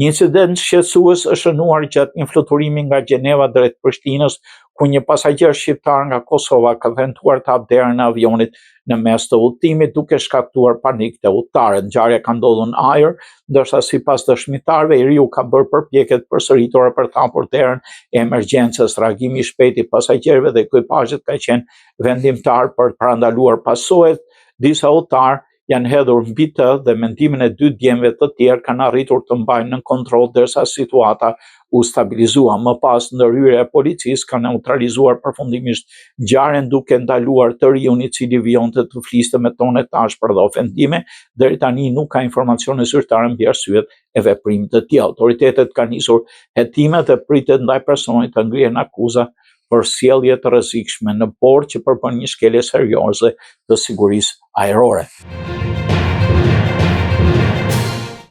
Një incident shqetësues është shënuar gjatë një fluturimi nga Gjeneva drejt Prishtinës, ku një pasagjer shqiptar nga Kosova ka tentuar të hapë derën e avionit në mes të udhëtimit, duke shkaktuar panik te udhëtarët. Ngjarja ka ndodhur në ajër, ndërsa sipas dëshmitarëve i riu ka bërë përpjekje përsëritore për të hapur derën e emergjencës. Reagimi i shpejt i pasagjerëve dhe ekipazhit ka qenë vendimtar për të parandaluar pasojat. Disa udhëtarë janë hedhur mbi të dhe mendimin e 2 djemve të tjerë kanë arritur të mbajnë nën kontroll derisa situata u stabilizua. Më pas, ndërhyrja e policisë ka neutralizuar përfundimisht ngjarjen duke ndaluar të riun i cili vjonte të fliste me tone të ashpra dhe ofendime. Deri tani nuk ka informacione zyrtare mbi arsyet e veprimit të tij. Autoritetet kanë nisur hetimet dhe pritet ndaj personit të ngrihen akuza për sjellje të rrezikshme në bord që përbën një shkelje serioze të sigurisë ajrore.